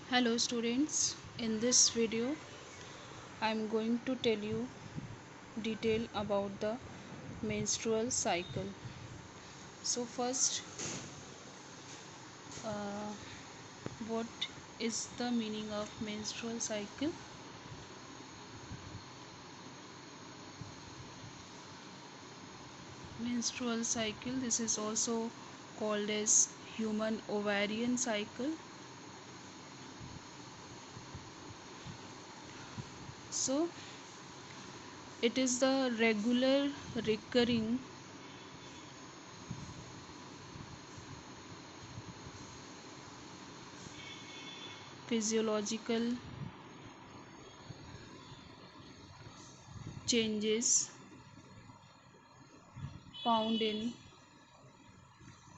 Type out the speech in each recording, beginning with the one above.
Hello students, in this video I am going to tell you detail about the menstrual cycle. So first, uh, what is the meaning of menstrual cycle? Menstrual cycle, this is also called as human ovarian cycle. So it is the regular recurring physiological changes found in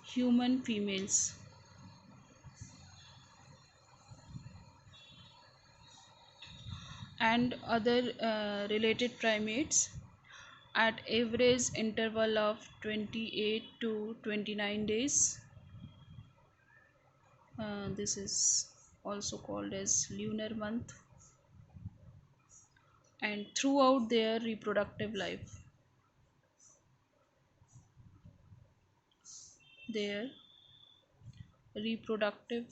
human females and other related primates at average interval of 28 to 29 days. This is also called as lunar month, and throughout their reproductive life, their reproductive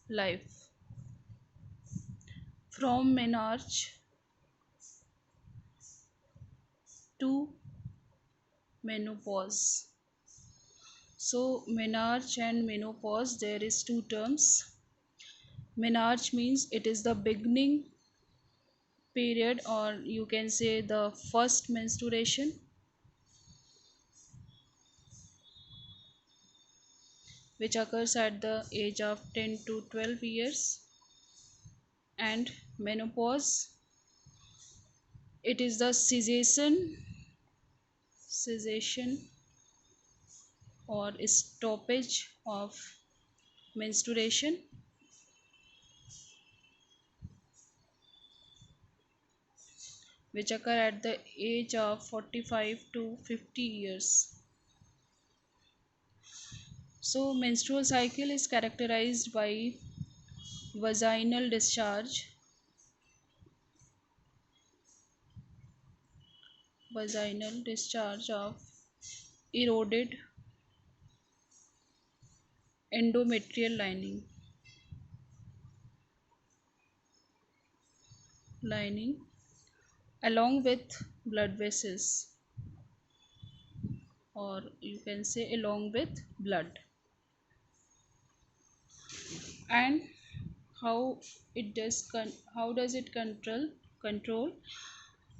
life from menarche to menopause. So menarche and menopause, there is two terms. Menarche means it is the beginning period, or you can say the first menstruation, which occurs at the age of 10 to 12 years. And menopause, it is the cessation or stoppage of menstruation, which occur at the age of 45 to 50 years. So menstrual cycle is characterized by vaginal discharge, of eroded endometrial lining along with blood vessels, or you can say along with blood. And how how does it control?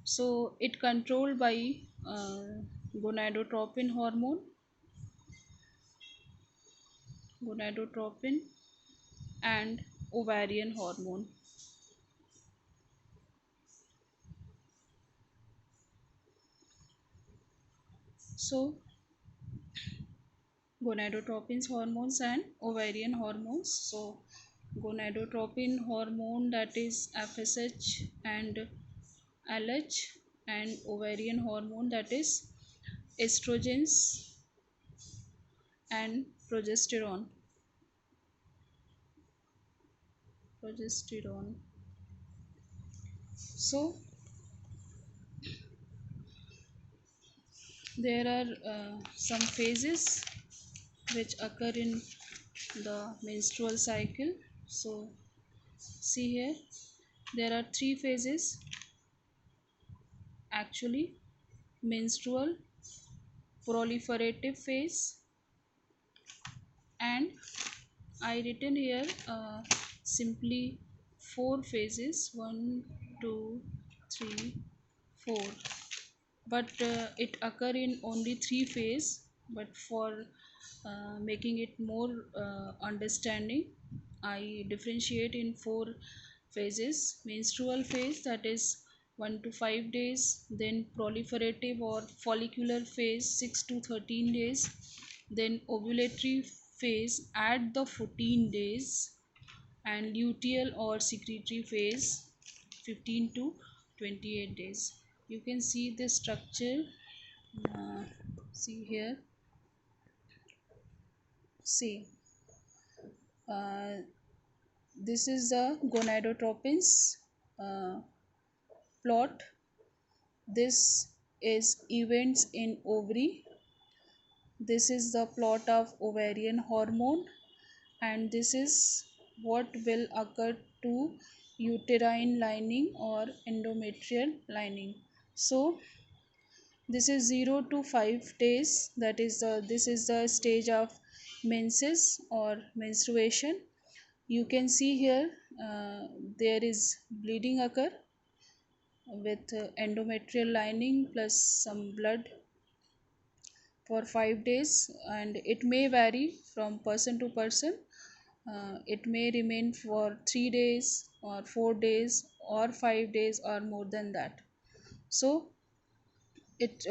So it controlled by uh, gonadotropin hormone, gonadotropin and ovarian hormone. So gonadotropin hormones and ovarian hormones. So gonadotropin hormone, that is FSH and LH, and ovarian hormone, that is estrogens and progesterone. So there are some phases which occur in the menstrual cycle. So see here, there are three phases actually: menstrual, proliferative phase, and I written here simply four phases: one, two, three, four. But it occur in only three phase. But for making it more understanding, I differentiate in four phases: menstrual phase, that is 1 to 5 days, then proliferative or follicular phase 6 to 13 days, then ovulatory phase at the 14 days, and luteal or secretory phase 15 to 28 days. You can see the structure. uh, See here, see, uh, this is the gonadotropins uh, plot. This is events in ovary. This is the plot of ovarian hormone, and this is what will occur to uterine lining or endometrial lining. So this is 0 to 5 days, that is this is the stage of menses or menstruation. You can see here there is bleeding occur with endometrial lining plus some blood for 5 days, and it may vary from person to person. It may remain for 3 days or 4 days or 5 days or more than that. So it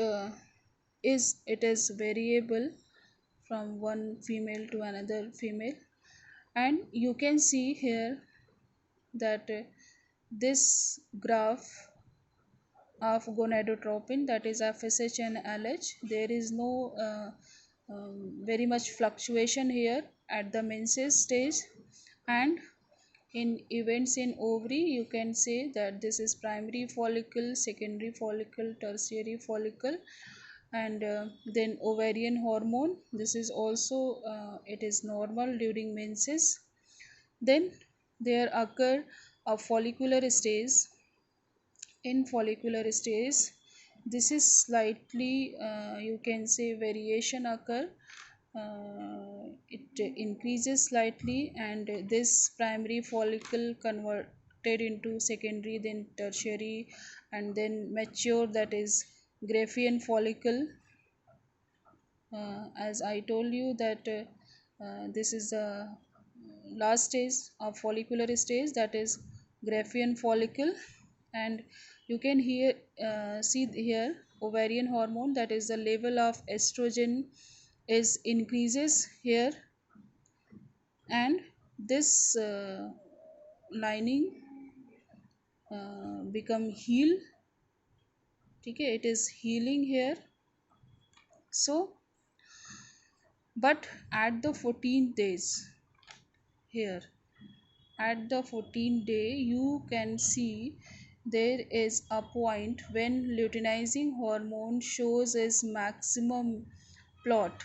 it is variable from one female to another female. And you can see here that this graph of gonadotropin, that is FSH and LH, there is no very much fluctuation here at the menses stage. And in events in ovary, you can say that this is primary follicle, secondary follicle, tertiary follicle, and then ovarian hormone. This is also it is normal during menses. Then there occur a follicular stage. In follicular stage, this is slightly you can say variation occur. It increases slightly, and this primary follicle converted into secondary, then tertiary, and then mature, that is Graafian follicle. As I told you that this is the last stage of follicular stage, that is Graafian follicle. And you can here see here ovarian hormone, that is the level of estrogen is increases here, and this lining become heal. Okay, it is healing here. So but at the 14th days here, at the 14th day, you can see there is a point when luteinizing hormone shows its maximum plot,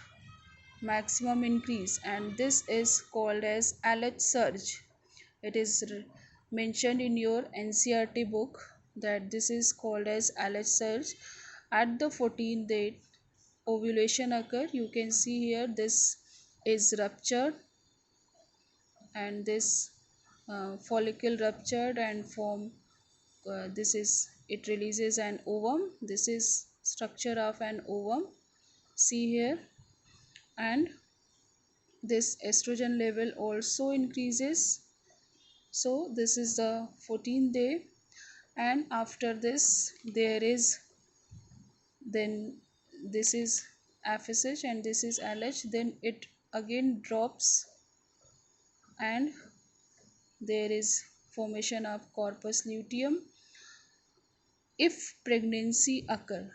maximum increase, and this is called as LH surge. It is mentioned in your NCRT book that this is called as LH surge. At the 14th day, ovulation occur. You can see here this is ruptured, and this follicle ruptured and form this is, it releases an ovum. This is structure of an ovum, see here. And this estrogen level also increases. So this is the 14th day, and after this there is, then this is FSH and this is LH, then it again drops, and there is formation of corpus luteum. If pregnancy occur,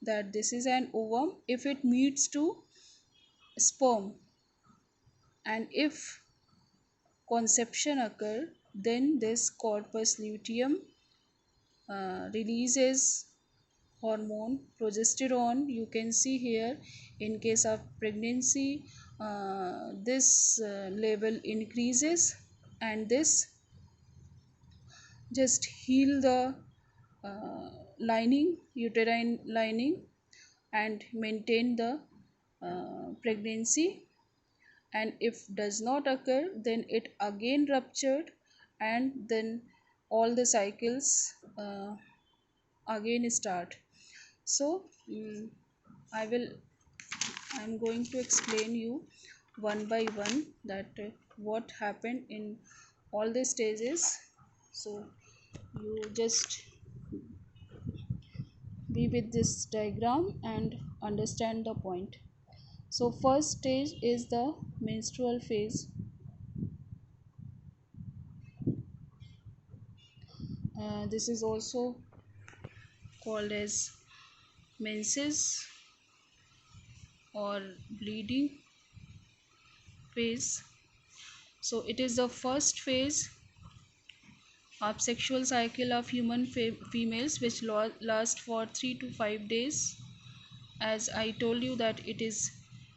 that this is an ovum, if it meets to sperm, and if conception occur, then this corpus luteum releases hormone progesterone. You can see here in case of pregnancy this level increases, and this just heal the lining, uterine lining, and maintain the pregnancy. And if does not occur, then it again ruptured, and then all the cycles again start. So I will, I'm going to explain you one by one that what happened in all the stages. So you just be with this diagram and understand the point. So first stage is the menstrual phase. This is also called as menses or bleeding. phase. So it is the first phase of sexual cycle of human females, which last for 3 to 5 days. As I told you that it is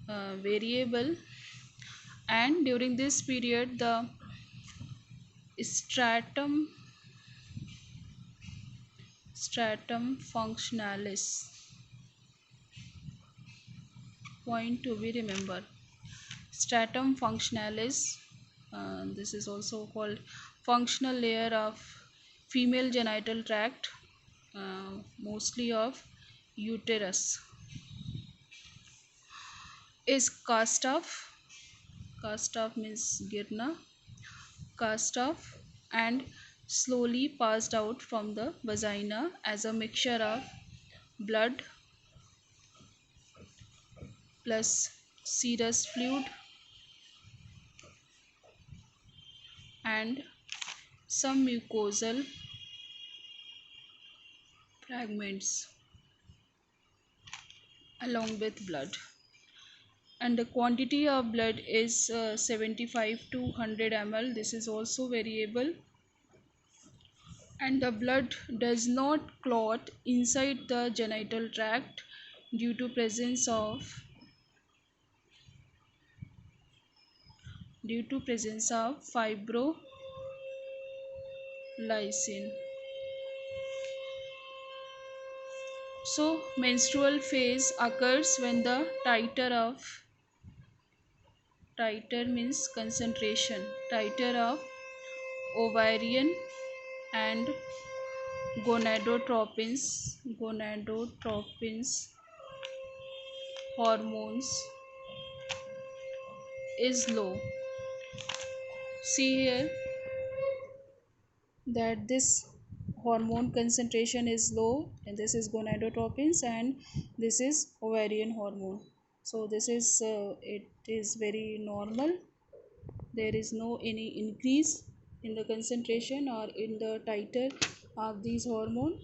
variable, and during this period the stratum functionalis, point to be remembered, stratum functionalis, this is also called functional layer of female genital tract, mostly of uterus, is cast off means girna, cast off and slowly passed out from the vagina as a mixture of blood plus serous fluid and some mucosal fragments along with blood. And the quantity of blood is 75 to 100 ml. This is also variable, and the blood does not clot inside the genital tract due to presence of fibrolysin. So menstrual phase occurs when the titer means concentration, titer of ovarian and gonadotropins hormones is low. See here that this hormone concentration is low, and this is gonadotropins and this is ovarian hormone. So this is it is very normal. There is no any increase in the concentration or in the titer of these hormone.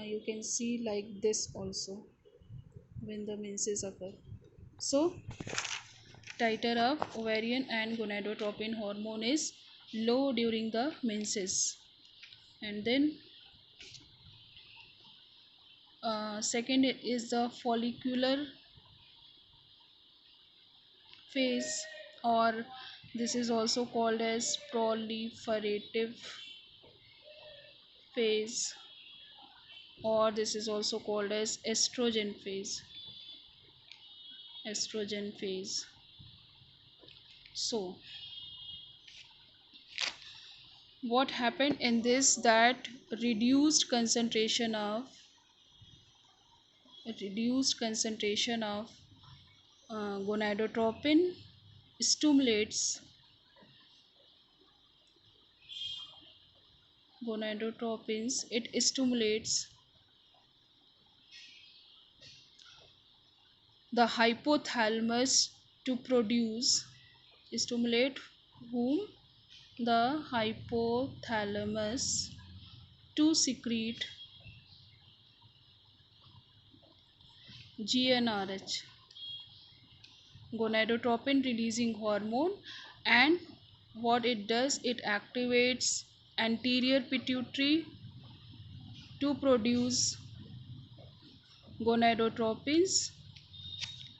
You can see like this also when the menses occur. So titer of ovarian and gonadotropin hormone is low during the menses. And then second is the follicular phase, or this is also called as proliferative phase, or this is also called as estrogen phase. So what happened in this, that reduced concentration of gonadotropin stimulates it stimulates the hypothalamus to produce, stimulate whom, the hypothalamus to secrete GnRH, gonadotropin releasing hormone. And what it does, it activates anterior pituitary to produce gonadotropins,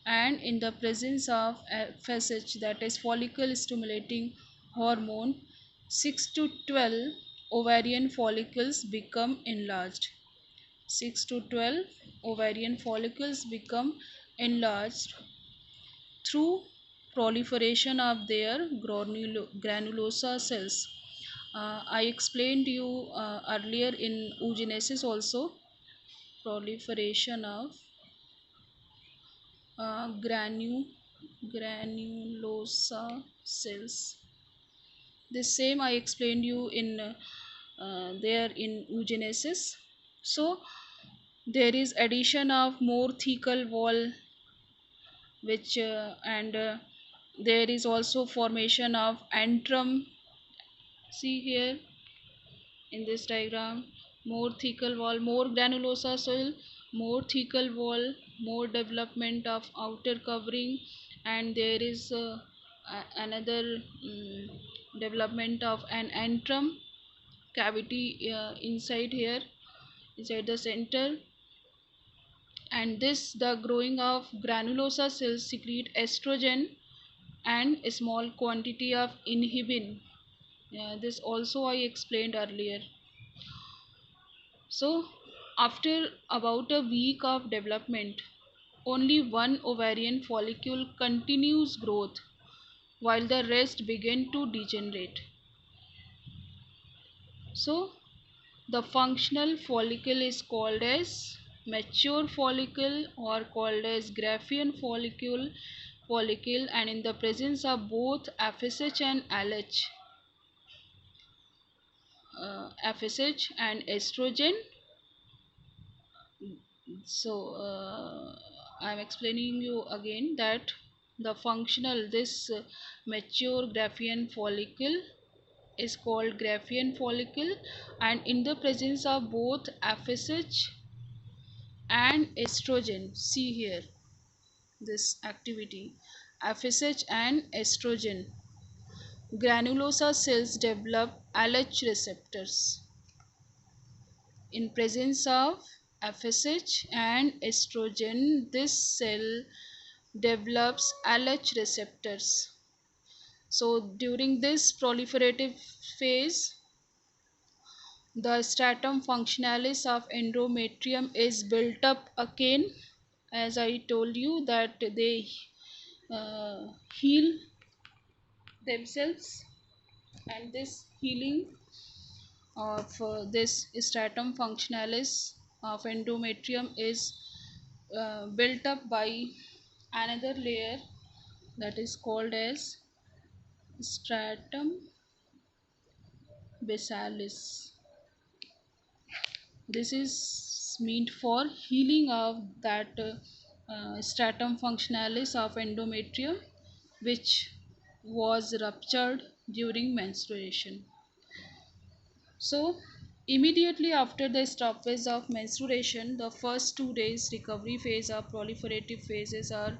and in the presence of FSH, that is follicle stimulating hormone, 6 to 12 ovarian follicles become enlarged. 6 to 12 ovarian follicles become enlarged through proliferation of their granulosa cells. I explained you earlier in oogenesis also, proliferation of granulosa cells. This same I explained you in there in oogenesis. So there is addition of more thecal wall, which and there is also formation of antrum. See here in this diagram, more thecal wall, more granulosa cell, more thecal wall, more development of outer covering, and there is another development of an antrum cavity inside here, inside the center. And this, the growing of granulosa cells secrete estrogen and a small quantity of inhibin. This also I explained earlier. So after about a week of development, only one ovarian follicle continues growth while the rest begin to degenerate. So the functional follicle is called as mature follicle or called as Graafian follicle, and in the presence of both FSH and LH, FSH and estrogen. So I'm explaining you again that the functional, this mature Graafian follicle is called Graafian follicle, and in the presence of both FSH and estrogen, see here this activity, FSH and estrogen, granulosa cells develop LH receptors. In presence of FSH and estrogen, this cell develops LH receptors. So during this proliferative phase, the stratum functionalis of endometrium is built up again, as I told you that they heal themselves, and this healing of this stratum functionalis of endometrium is built up by another layer that is called as stratum basalis. This is meant for healing of that stratum functionalis of endometrium which was ruptured during menstruation. So immediately after the stoppage of menstruation, the first 2 days recovery phase or proliferative phases are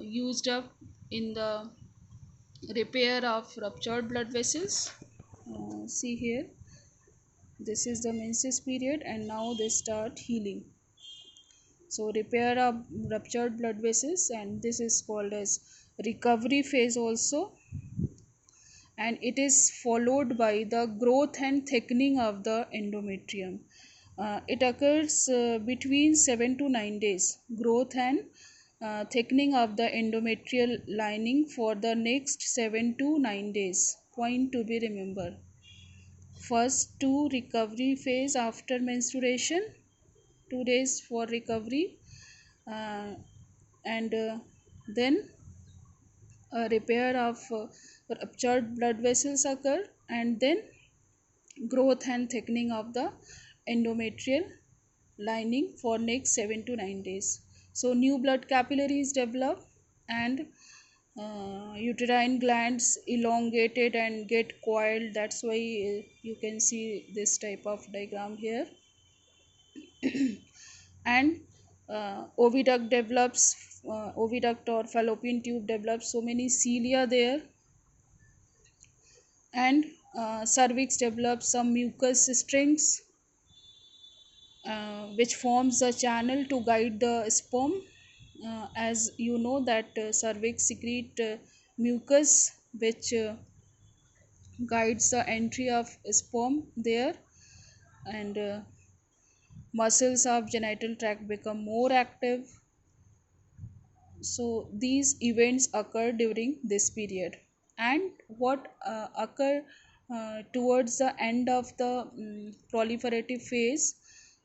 used up in the repair of ruptured blood vessels. See here, this is the menses period and now they start healing. So repair of ruptured blood vessels, and this is called as recovery phase also, and it is followed by the growth and thickening of the endometrium. It occurs between 7 to 9 days. Growth and thickening of the endometrial lining for the next 7 to 9 days. Point to be remembered. First 2 recovery phase after menstruation, 2 days for recovery, and then a repair of ruptured blood vessels occur, and then growth and thickening of the endometrial lining for next 7 to 9 days. So new blood capillaries develop, and uterine glands elongated and get coiled. That's why you can see this type of diagram here. And oviduct develops, oviduct or fallopian tube develops, so many cilia there, and cervix develops some mucus strings which forms a channel to guide the sperm. As you know that cervix secrete mucus which guides the entry of sperm there, and muscles of genital tract become more active. So these events occur during this period, and what occur towards the end of the proliferative phase,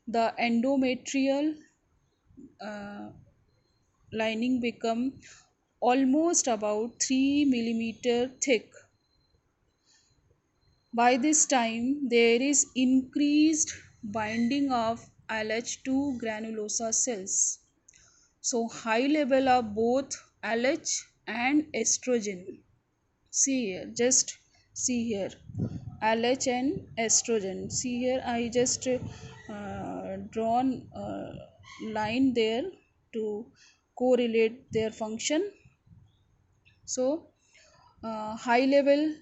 the endometrial uh, lining become almost about 3 millimeter thick. By this time there is increased binding of LH2 granulosa cells, so high level of both LH and estrogen. See here, just see here, LH and estrogen. See here, I just drawn a line there to correlate their function. So High level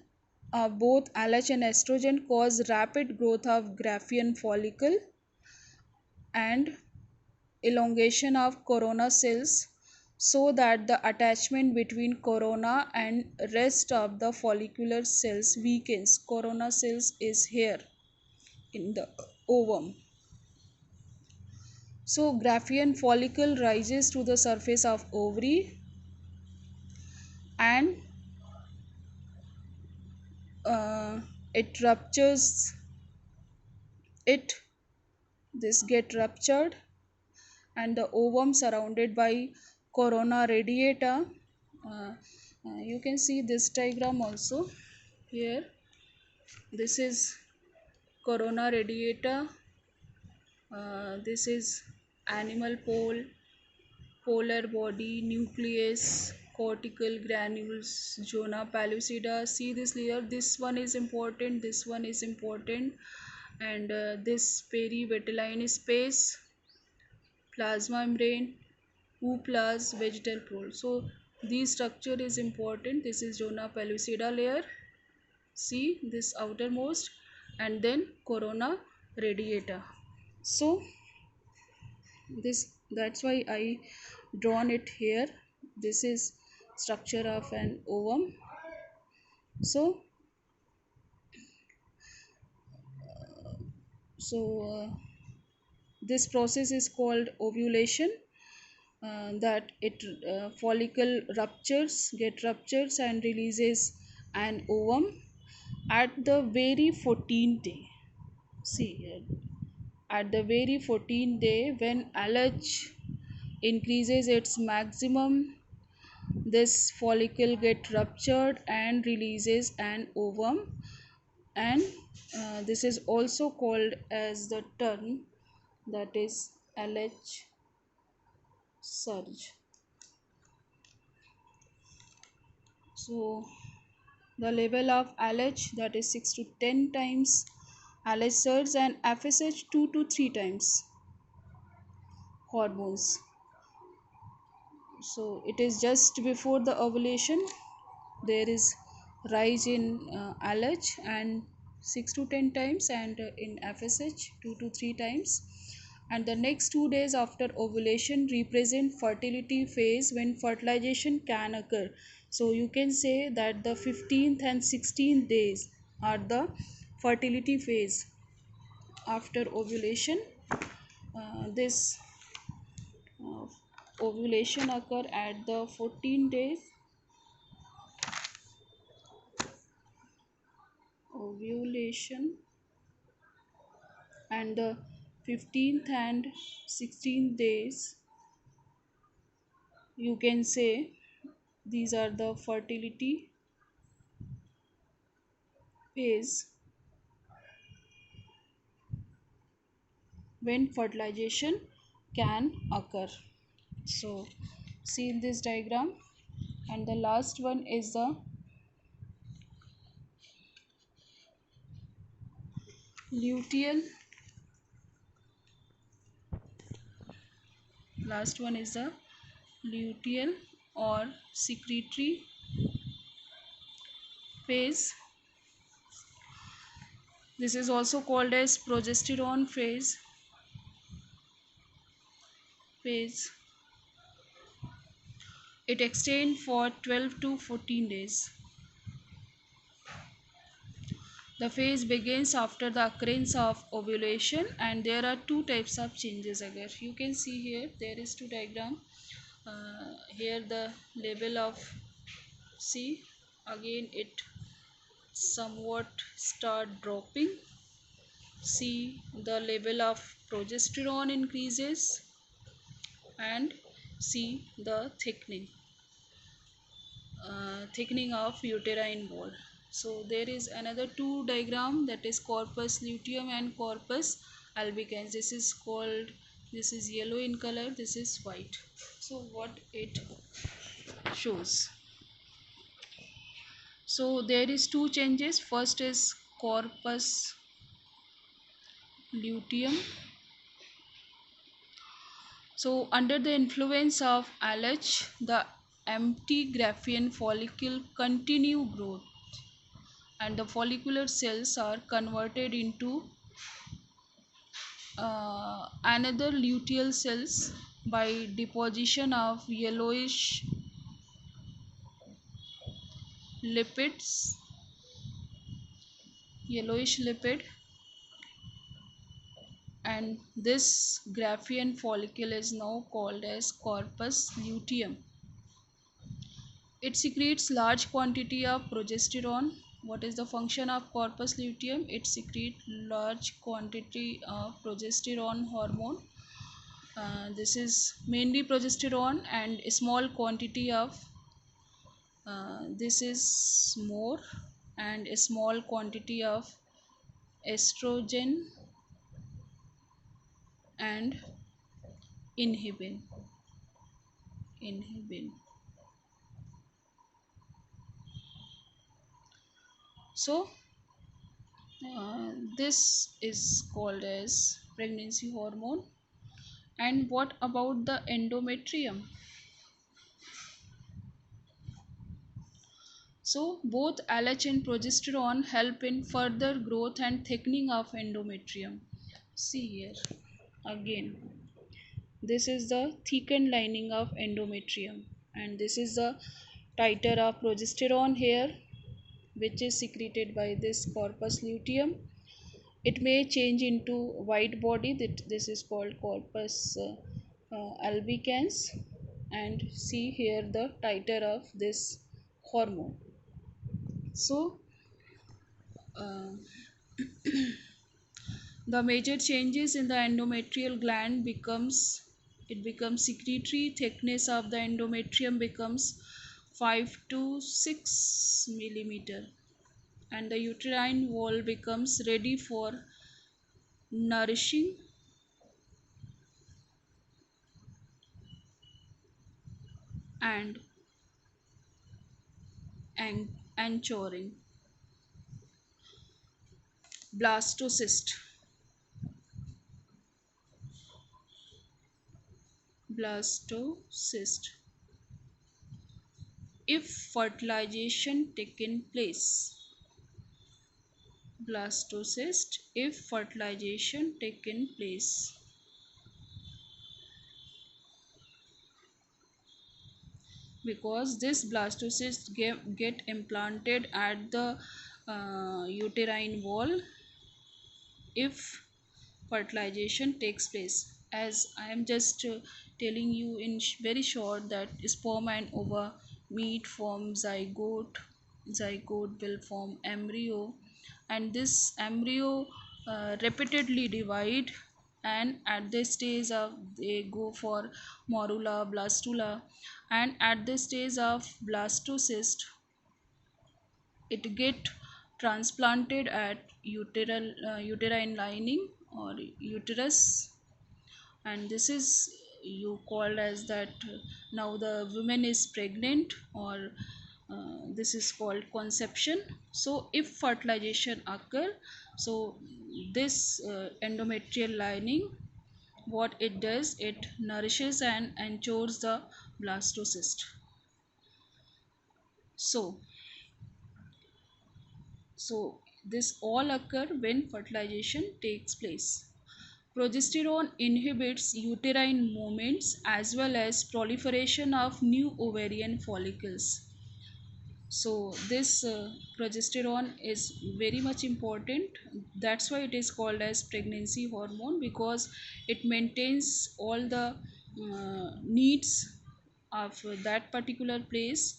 of both LH and estrogen cause rapid growth of Graafian follicle and elongation of corona cells, so that the attachment between corona and rest of the follicular cells weakens. Corona cells is here in the ovum. So Graafian follicle rises to the surface of ovary and uh, it ruptures it. This get ruptured and the ovum surrounded by corona radiata. uh, you can see this diagram also here. This is corona radiata. This is animal pole, polar body, nucleus, cortical granules, zona pellucida. See this layer. This one is important. This one is important. And this perivitelline space, plasma membrane, plus vegetal pole. So this structure is important. This is zona pellucida layer. See this outermost, and then corona radiata. So this, that's why I drawn it here. This is structure of an ovum. So so this process is called ovulation. That it follicle get ruptures and releases an ovum at the very 14th day. See here, at the very 14th day, when LH increases its maximum, this follicle get ruptured and releases an ovum, and this is also called as the term that is LH surge. So the level of LH, that is 6 to 10 times LH surge, and FSH 2 to 3 times hormones. So it is just before the ovulation there is rise in LH and 6 to 10 times, and in FSH 2 to 3 times. And the next 2 days after ovulation represent fertility phase, when fertilization can occur. So you can say that the 15th and 16th days are the fertility phase after ovulation. This uh, ovulation occur at the 14 days. Ovulation, and the 15th and 16th days, you can say these are the fertility phase, when fertilization can occur. So see in this diagram. And the last one is the luteal. Last one is the luteal or secretory phase. This is also called as progesterone phase. It extends for 12 to 14 days. The phase begins after the occurrence of ovulation, and there are two types of changes. Agar you can see here, there is two diagram. Here the level of, see again it somewhat start dropping. See the level of progesterone increases, and see the thickening of uterine wall. So there is another two diagram, that is corpus luteum and corpus albicans. This is called, this is yellow in color, this is white. So what it shows, so there is two changes. First is corpus luteum. So under the influence of LH, the empty Graafian follicle continue growth, and the follicular cells are converted into another luteal cells by deposition of lipids yellowish lipid, and this Graafian follicle is now called as corpus luteum. It secretes large quantity of progesterone. What is the function of corpus luteum? It secretes large quantity of progesterone hormone. This is mainly progesterone, and a small quantity of this is more, and a small quantity of estrogen and inhibin. So this is called as pregnancy hormone. And what about the endometrium? So both LH and progesterone help in further growth and thickening of endometrium. See here again, this is the thickened lining of endometrium, and this is the titer of progesterone here, which is secreted by this corpus luteum. It may change into white body, that this is called corpus albicans, and see here the titer of this hormone. So uh, the major changes in the endometrial gland becomes secretory thickness of the endometrium becomes 5 to 6 millimeter, and the uterine wall becomes ready for nourishing and anchoring. Blastocyst. Blastocyst. If fertilization taken place. Blastocyst. If fertilization taken place. Because this blastocyst get implanted at the uterine wall if fertilization takes place. As I am just telling you in very short that sperm and ova meet, form zygote will form embryo, and this embryo repeatedly divide, and at this stage of they go for morula blastula, and at the stage of blastocyst it get transplanted at uterine lining or uterus, and this is you called as that now the woman is pregnant, or this is called conception. So if fertilization occur, so this endometrial lining, what it does, it nourishes and ensures the blastocyst. So so this all occur when fertilization takes place. Progesterone inhibits uterine movements as well as proliferation of new ovarian follicles. So this progesterone is very much important. That's why it is called as pregnancy hormone, because it maintains all the needs of that particular place.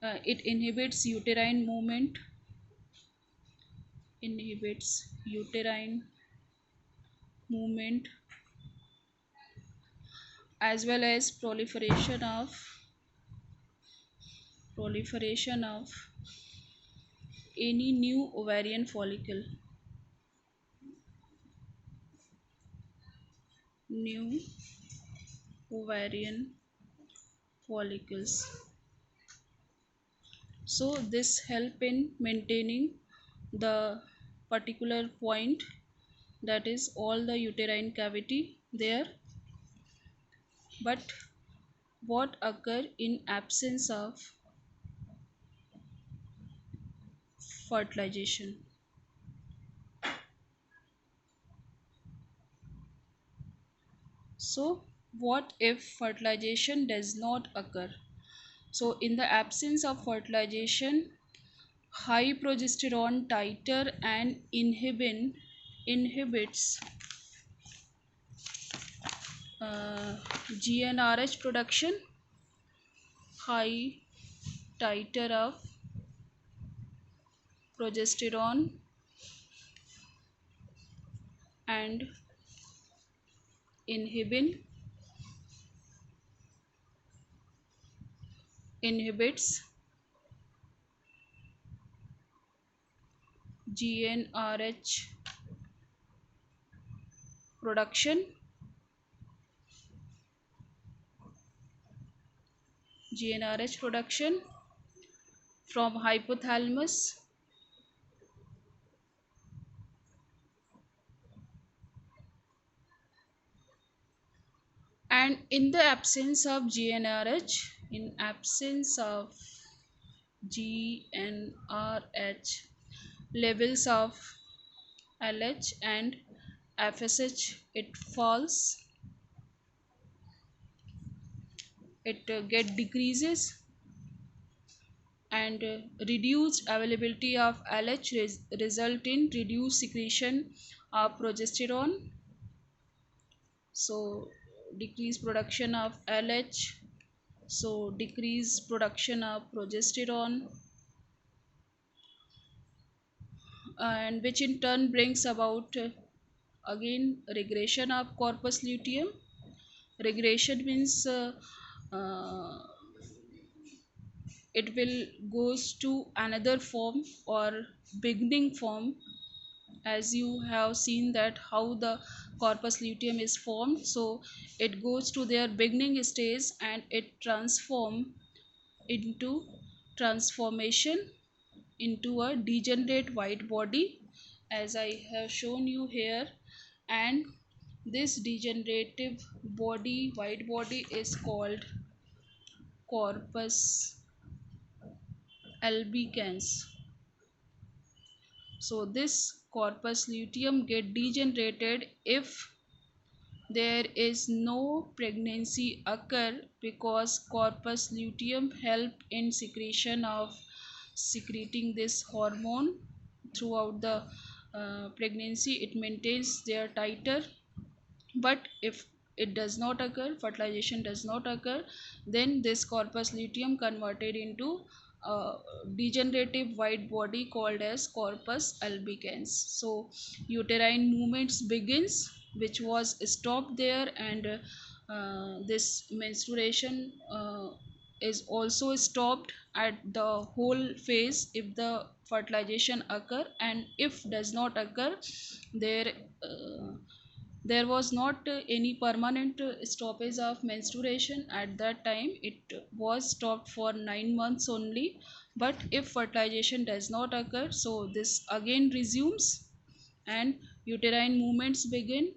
It inhibits uterine movement as well as proliferation of any new new ovarian follicles. So this help in maintaining the particular point, that is all the uterine cavity there. But what occur in absence of fertilization. So what if fertilization does not occur? So in the absence of fertilization, high progesterone titer and inhibits GnRH production. High titer of progesterone and inhibin inhibits GnRH production. GnRH production from hypothalamus, and in the absence of GnRH, in absence of GnRH, levels of LH and FSH it falls, it get decreases, and reduced availability of LH result in reduced secretion of progesterone. So decreased production of LH, so decreased production of progesterone, and which in turn brings about again regression of corpus luteum. Regression means uh, it will goes to another form or beginning form, as you have seen that how the corpus luteum is formed. So it goes to their beginning stage and it into transformation into a degenerate white body, as I have shown you here. And this degenerative body, white body, is called corpus albicans. So this corpus luteum get degenerated if there is no pregnancy occur, because corpus luteum help in secretion of secreting this hormone throughout the pregnancy. It maintains their titer. But if it does not occur, fertilization does not occur, then this corpus luteum converted into a degenerative white body called as corpus albicans. So uterine movements begins, which was stopped there, and this menstruation is also stopped at the whole phase if the fertilization occur. And if does not occur, there there was not any permanent stoppage of menstruation at that time. It was stopped for 9 months only. But if fertilization does not occur, so this again resumes and uterine movements begin.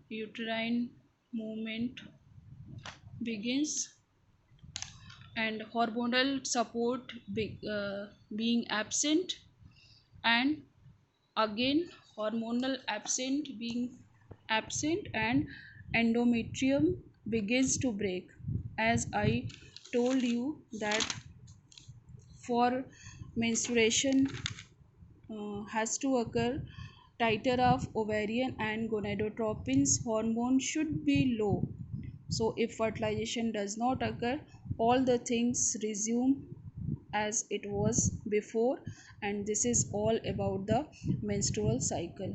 Uterine movement begins, and hormonal support being absent, and again hormonal absent being absent, and endometrium begins to break. As I told you that for menstruation has to occur, titer of ovarian and gonadotropins hormone should be low. So if fertilization does not occur, all the things resume as it was before. And this is all about the menstrual cycle.